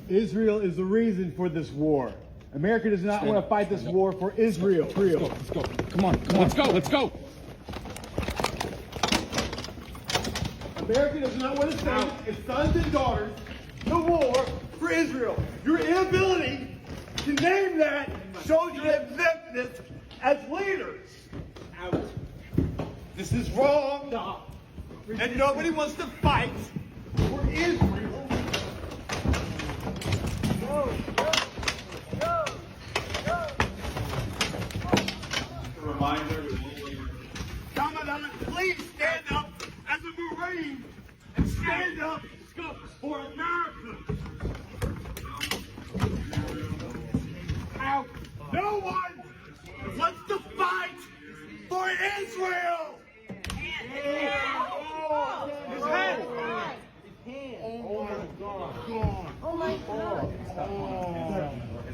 Israel is the reason for this war. America does not want to fight this war for Israel. Let's go. Come on. Let's go. America does not want to send its sons and daughters to war for Israel. Your inability to name that shows your ineptness as leaders. Out. This is wrong. Stop. And nobody wants to fight for Israel. Reminder. Commandant, please stand up as a Marine and stand up for America. Now, no one wants to fight for Israel. His hand. Oh my God.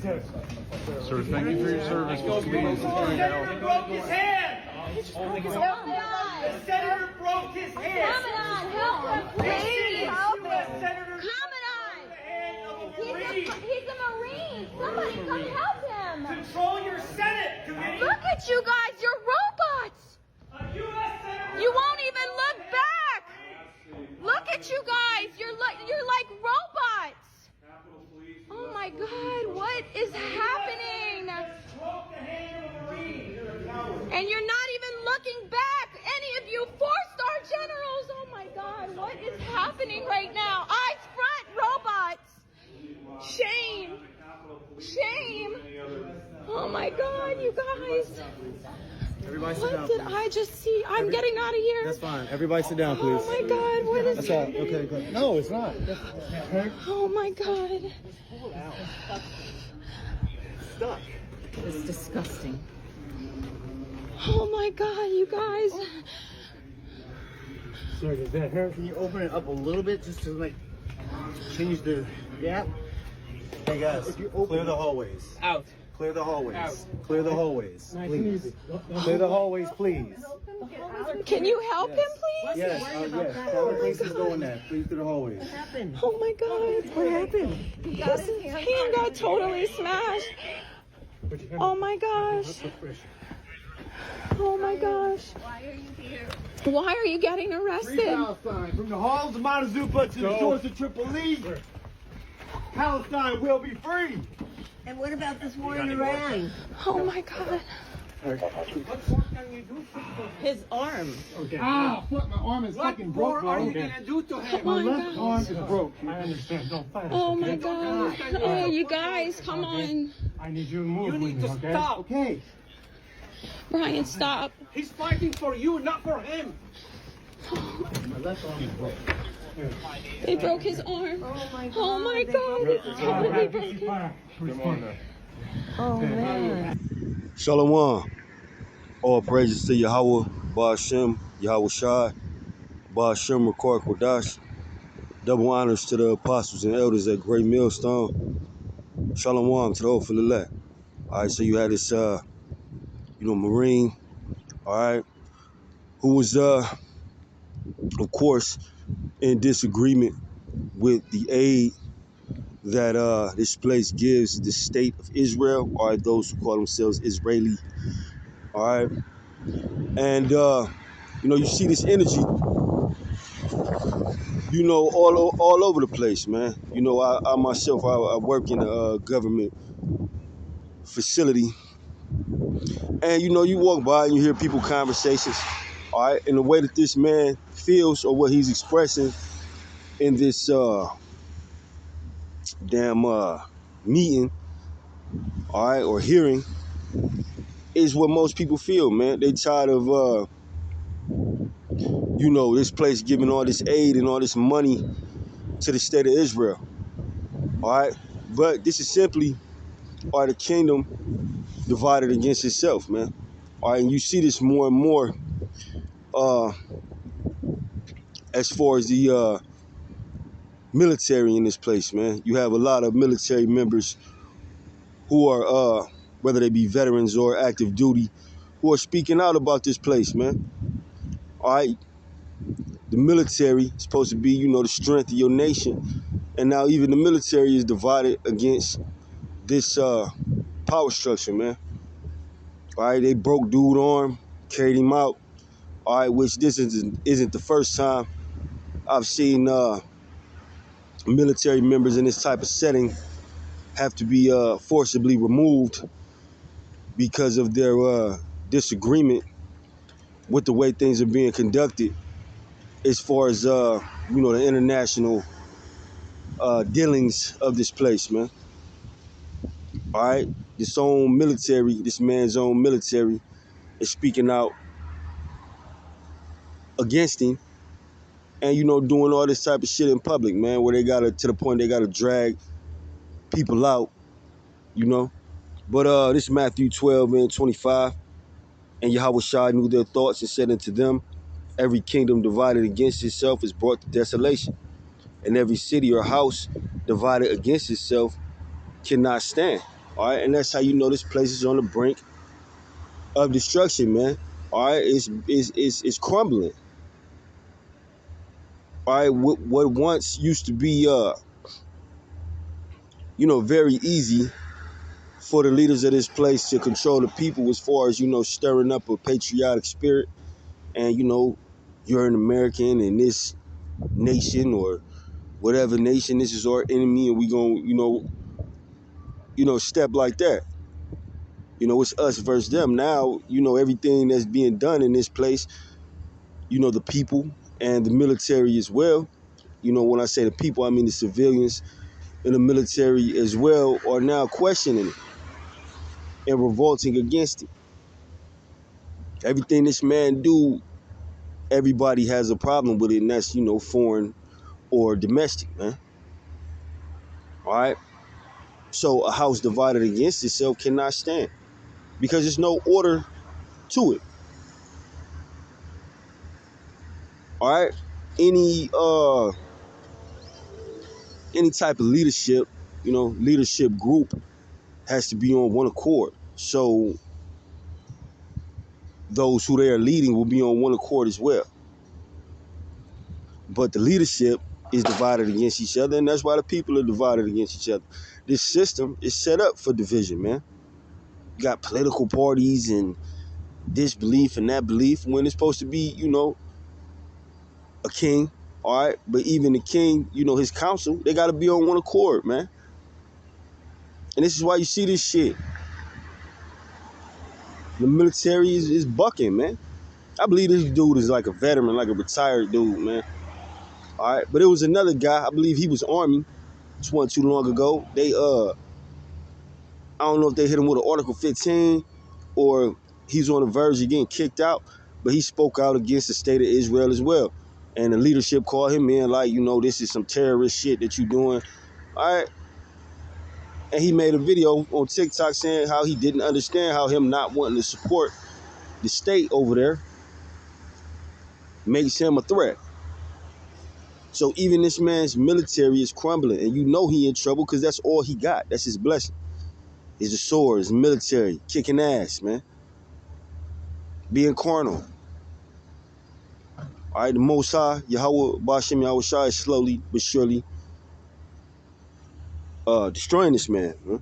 Sir, thank you for your service. The senator broke his hand. The senator broke his hand. Commandant, help him, please. Help him. Commandant. He's a Marine. Somebody come help him. Control your Senate committee. Look at you guys. You're robots. A U.S. senator. You won't even look back. Look at you guys. You're like robots. Oh my God, what is happening? And you're not even looking back. Any of you 4-star generals. Oh my God, what is happening right now? Eyes front, robots. Shame. Shame. Oh my God, you guys. Everybody sit down. What did I just see? I'm getting out of here. That's fine. Everybody sit down, please. Oh my God, what is That's all. happening? Okay, good. No, it's not. Oh my God. Stuck. It's disgusting. Oh my God, you guys. Sir, does that hurt? Can you open it up a little bit just to like change the gap? Hey guys, clear the hallways. Out. Clear the hallways. Out. Clear the hallways, please. Clear the hallways, please. Can you help him, please? Yes, yes. Tell the places going there. Please through the hallways. Oh my God. What happened? His hand got totally smashed. Oh my gosh. Oh my gosh. Why are you here? Why are you getting arrested? Palestine, from the halls of Montezuma to the shores of Tripoli, Palestine will be free. And what about this war in Iran? Oh my God. His arm. Ah, fuck, my arm is fucking broke, bro. do to him? Oh My my left God. arm is broke. I understand. Don't fight. Oh my God. Oh, you guys, come on. I need you to move. You need to stop. Okay. Brian, stop. He's fighting for you, not for him. My left arm is broke. They broke his arm. Oh my God. It's totally broken. Oh man. Shalom. All praises to Yahweh, Ba'ashem, Yahweh Shai, Ba'ashem, Rakar Kodash. Double honors to the apostles and elders at Great Millstone. Shalom to the Ophel elect. All right, so you had this, Marine, all right, who was, of course, in disagreement with the aid that this place gives the state of Israel, all right, those who call themselves Israeli, all right, and you see this energy, all over the place, man. I myself, I work in a government facility, and you walk by and you hear people conversations, all right, and the way that this man feels or what he's expressing in this meeting, all right, or hearing, is what most people feel, man. They tired of this place giving all this aid and all this money to the state of Israel, all right. But this is simply, the kingdom divided against itself, man. All right, and you see this more and more as far as the military in this place, man. You have a lot of military members who are, whether they be veterans or active duty, who are speaking out about this place, man. All right, the military is supposed to be, the strength of your nation, And now even the military is divided against this power structure, man. All right, they broke dude arm, carried him out. All right, which this isn't the first time I've seen military members in this type of setting have to be forcibly removed because of their disagreement with the way things are being conducted as far as the international dealings of this place, man. All right, this man's own military is speaking out against him, and doing all this type of shit in public, man, where they gotta to the point they gotta drag people out, you know. But this is Matthew 12 and 25, and Yahweh Shai knew their thoughts and said unto them, every kingdom divided against itself is brought to desolation, and every city or house divided against itself cannot stand. All right, and that's how you know this place is on the brink of destruction, man. All right, it's crumbling. All right, what once used to be very easy for the leaders of this place to control the people as far as stirring up a patriotic spirit, and you're an American in this nation or whatever nation, this is our enemy, and we gonna step like that. It's us versus them. Now everything that's being done in this place, the people and the military as well. When I say the people, I mean the civilians in the military as well, are now questioning it and revolting against it. Everything this man do, everybody has a problem with it, and that's foreign or domestic, man. All right. So a house divided against itself cannot stand because there's no order to it. All right. Any type of leadership, leadership group has to be on one accord. So those who they are leading will be on one accord as well. But the leadership is divided against each other, and that's why the people are divided against each other. This system is set up for division, man. You got political parties and this belief and that belief when it's supposed to be, a king, all right? But even the king, his council, they got to be on one accord, man. And this is why you see this shit. The military is bucking, man. I believe this dude is like a veteran, like a retired dude, man. All right, but it was another guy. I believe he was Army. This wasn't too long ago. They I don't know if they hit him with an Article 15 or he's on the verge of getting kicked out, but he spoke out against the state of Israel as well. And the leadership called him in like, this is some terrorist shit that you doing. All right. And he made a video on TikTok saying how he didn't understand how him not wanting to support the state over there makes him a threat. So even this man's military is crumbling, and he in trouble because that's all he got. That's his blessing. Is the sword, his military, kicking ass, man. Being carnal. All right, the Most High, Yahweh, Bashem, Yahweh Shai is slowly but surely destroying this man. Huh?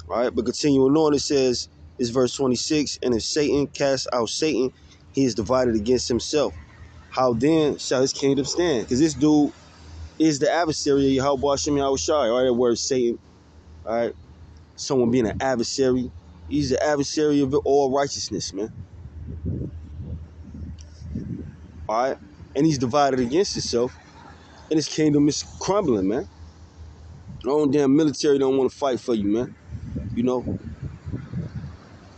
All right, but continuing on, it says, it's verse 26, and if Satan casts out Satan, he is divided against himself. How then shall his kingdom stand? Because this dude is the adversary of Yahweh, Bashem, Yahweh Shai. All right, that word Satan. All right, someone being an adversary. He's the adversary of all righteousness, man. All right, and he's divided against himself, and his kingdom is crumbling, man. Your own damn military don't want to fight for you, man.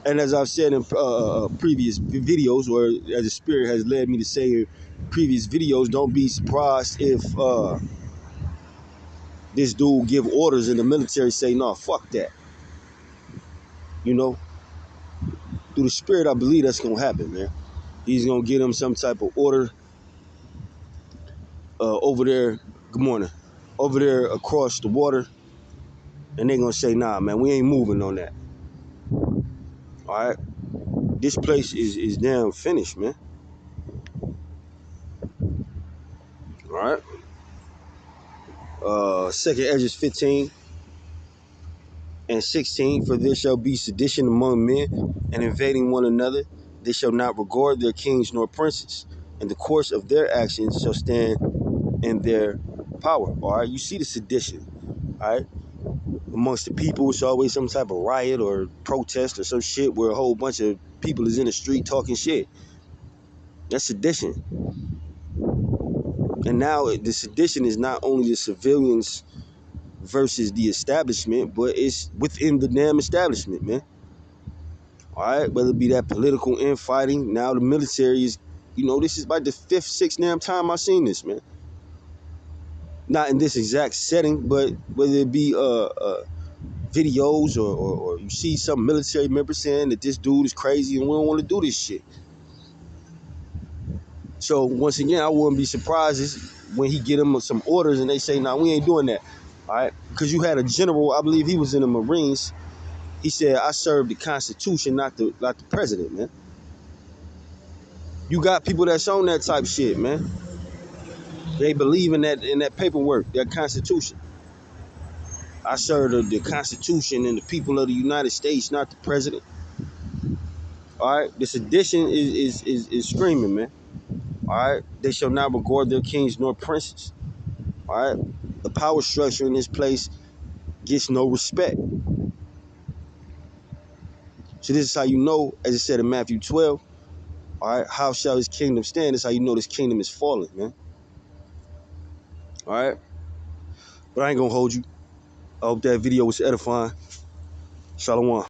And as I've said in previous videos, or as the Spirit has led me to say in previous videos, don't be surprised if this dude give orders and the military say, "No, fuck that." Through the Spirit, I believe that's gonna happen, man. He's gonna give them some type of order over there. Good morning. Over there across the water, and they're gonna say, "Nah, man, we ain't moving on that." All right, this place is damn finished, man. All right. 2 Esdras 15 and 16, for there shall be sedition among men and invading one another. They shall not regard their kings nor princes, and the course of their actions shall stand in their power. All right, you see the sedition, all right? Amongst the people, it's always some type of riot or protest or some shit where a whole bunch of people is in the street talking shit. That's sedition. And now the sedition is not only the civilians versus the establishment, but it's within the damn establishment, man. All right, whether it be that political infighting, now the military is, this is like the 5th, 6th damn time I've seen this, man. Not in this exact setting, but whether it be videos or you see some military member saying that this dude is crazy and we don't want to do this shit. So once again, I wouldn't be surprised when he get them some orders and they say, "Nah, we ain't doing that." All right, because you had a general, I believe he was in the Marines. He said, "I serve the Constitution, not the president, man." You got people that's on that type shit, man. They believe in that paperwork, that Constitution. I serve the Constitution and the people of the United States, not the president. All right, this edition is screaming, man. All right, they shall not regard their kings nor princes. All right, the power structure in this place gets no respect. So this is how you know, as it said in Matthew 12. All right, how shall his kingdom stand? This is how you know this kingdom is falling, man. All right, but I ain't gonna hold you. I hope that video was edifying. Shalom.